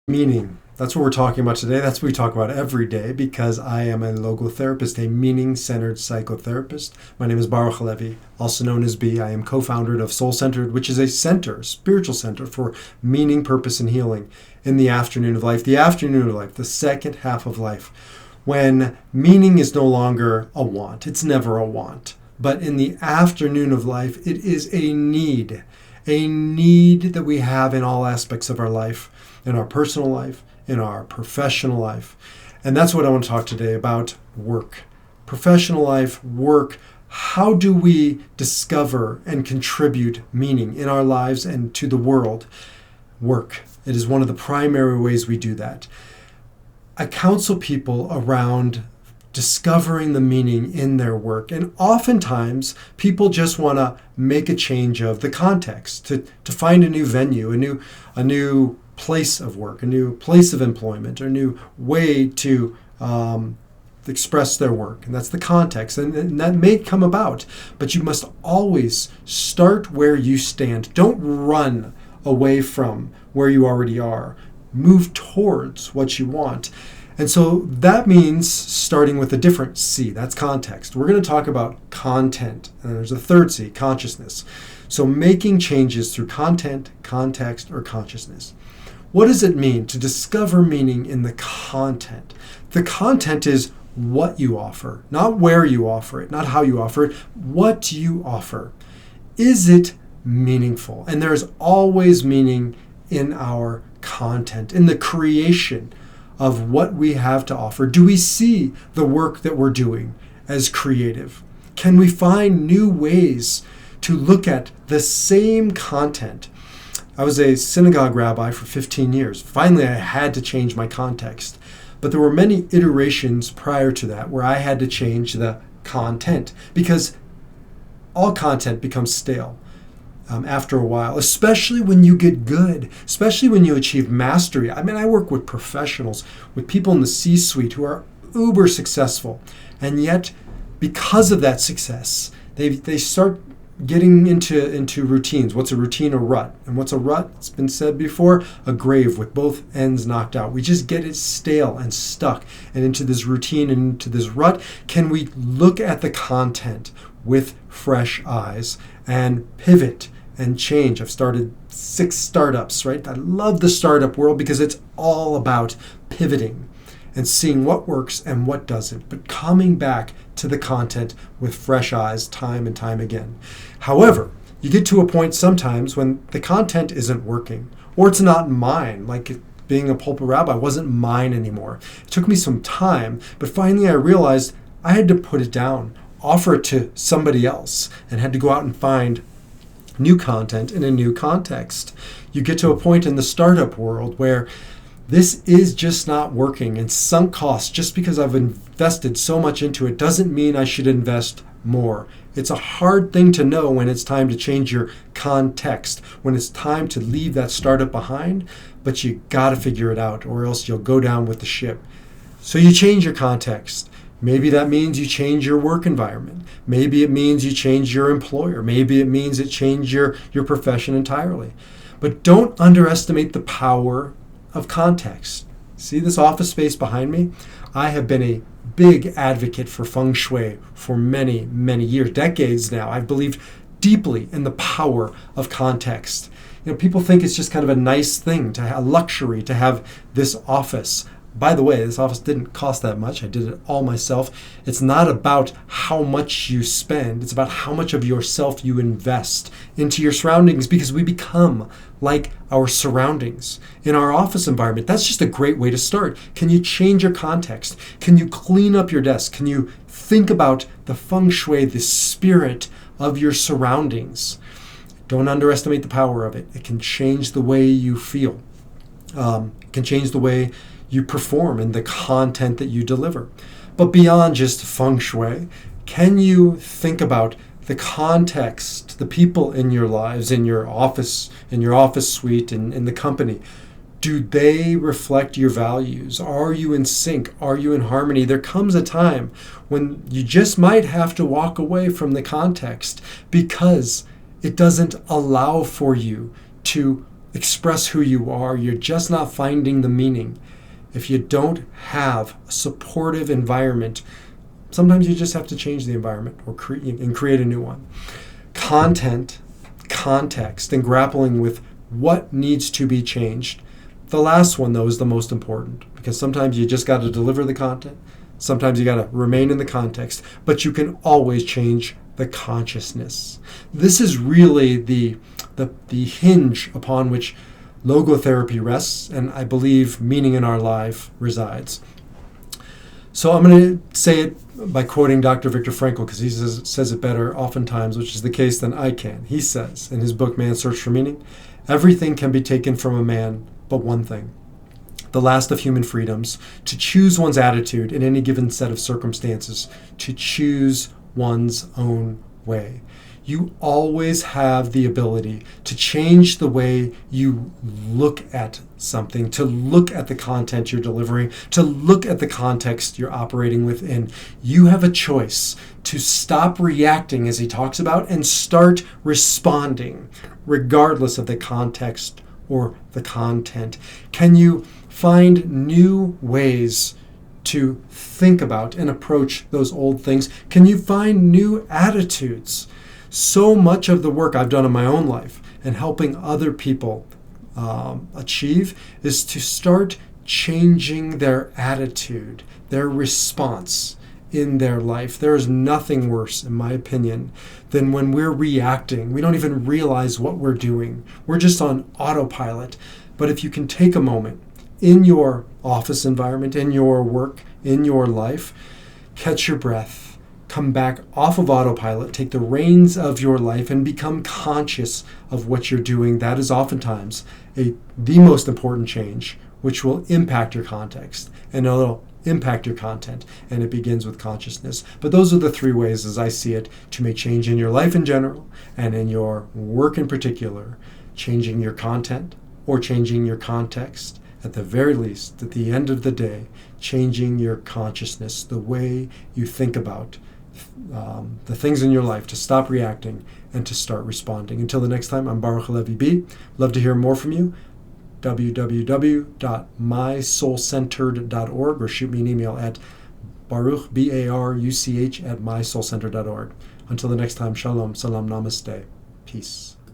Meaning. That's what we're talking about today. That's what we talk about every day because I am a logotherapist, a meaning-centered psychotherapist. My name is Baruch Halevi, also known as B. I am co-founder of Soul Centered, which is a center, spiritual center for meaning, purpose, and healing in the afternoon of life. The afternoon of life, the second half of life, when meaning is no longer a want. It's never a want. But in the afternoon of life, it is a need that we have in all aspects of our life, in our personal life, in our professional life. And that's what I want to talk today about: work. Professional life, work. How do we discover and contribute meaning in our lives and to the world? Work. It is one of the primary ways we do that. I counsel people around discovering the meaning in their work. And oftentimes, people just want to make a change of the context, to find a new venue, a new place of work, a new place of employment, or a new way to express their work. And that's the context. And that may come about, but you must always start where you stand. Don't run away from where you already are. Move towards what you want. And so that means starting with a different C, that's context. We're going to talk about content. And there's a third C, consciousness. So making changes through content, context, or consciousness. What does it mean to discover meaning in the content? The content is what you offer, not where you offer it, not how you offer it, what you offer. Is it meaningful? And there's always meaning in our content, in the creation of what we have to offer. Do we see the work that we're doing as creative? Can we find new ways to look at the same content? I was a synagogue rabbi for 15 years. Finally, I had to change my context. But there were many iterations prior to that where I had to change the content because all content becomes stale after a while, especially when you get good, especially when you achieve mastery. I mean, I work with professionals, with people in the C-suite who are uber successful. And yet, because of that success, they start getting into routines. What's a routine? A rut. And what's a rut? It's been said before, a grave with both ends knocked out. We just get it stale and stuck and into this routine and into this rut. Can we look at the content with fresh eyes and pivot and change? I've started 6 startups, right? I love the startup world because it's all about pivoting and seeing what works and what doesn't, but coming back to the content with fresh eyes time and time again. However, you get to a point sometimes when the content isn't working, or it's not mine, like being a pulpit rabbi wasn't mine anymore. It took me some time, but finally I realized I had to put it down, offer it to somebody else, and had to go out and find new content in a new context. You get to a point in the startup world where this is just not working, and sunk costs, just because I've invested so much into it doesn't mean I should invest more. It's a hard thing to know when it's time to change your context, when it's time to leave that startup behind, but you gotta figure it out or else you'll go down with the ship. So you change your context. Maybe that means you change your work environment. Maybe it means you change your employer. Maybe it means it change your profession entirely. But don't underestimate the power of context. See this office space behind me? I have been a big advocate for feng shui for many, many years, decades now. I've believed deeply in the power of context. You know, people think it's just kind of a nice thing, a luxury to have this office. By the way, this office didn't cost that much. I did it all myself. It's not about how much you spend. It's about how much of yourself you invest into your surroundings, because we become like our surroundings in our office environment. That's just a great way to start. Can you change your context? Can you clean up your desk? Can you think about the feng shui, the spirit of your surroundings? Don't underestimate the power of it. It can change the way you feel. It can change the way you perform and the content that you deliver. But beyond just feng shui, can you think about the context, the people in your lives, in your office suite, in the company? Do they reflect your values? Are you in sync? Are you in harmony? There comes a time when you just might have to walk away from the context because it doesn't allow for you to express who you are, you're just not finding the meaning. If you don't have a supportive environment, sometimes you just have to change the environment or create a new one. Content, context, and grappling with what needs to be changed. The last one, though, is the most important, because sometimes you just got to deliver the content. Sometimes you got to remain in the context, but you can always change the consciousness. This is really the hinge upon which logotherapy rests, and I believe meaning in our life resides. So I'm going to say it by quoting Dr. Viktor Frankl, because he says it better oftentimes, which is the case, than I can. He says in his book, Man's Search for Meaning, everything can be taken from a man but one thing, the last of human freedoms, to choose one's attitude in any given set of circumstances, to choose one's own way. You always have the ability to change the way you look at something, to look at the content you're delivering, to look at the context you're operating within. You have a choice to stop reacting, as he talks about, and start responding, regardless of the context or the content. Can you find new ways to think about and approach those old things? Can you find new attitudes? So much of the work I've done in my own life and helping other people achieve is to start changing their attitude, their response in their life. There is nothing worse, in my opinion, than when we're reacting. We don't even realize what we're doing. We're just on autopilot. But if you can take a moment in your office environment, in your work, in your life, catch your breath, come back off of autopilot, take the reins of your life, and become conscious of what you're doing. That is oftentimes the most important change, which will impact your context, and it'll impact your content, and it begins with consciousness. But those are the three ways, as I see it, to make change in your life in general, and in your work in particular. Changing your content or changing your context. At the very least, at the end of the day, changing your consciousness, the way you think about the things in your life, to stop reacting and to start responding. Until the next time, I'm Baruch Halevi B. Love to hear more from you. www.mysoulcentered.org, or shoot me an email at baruch, BARUCH, @mysoulcentered.org. Until the next time, shalom, salam, namaste, peace.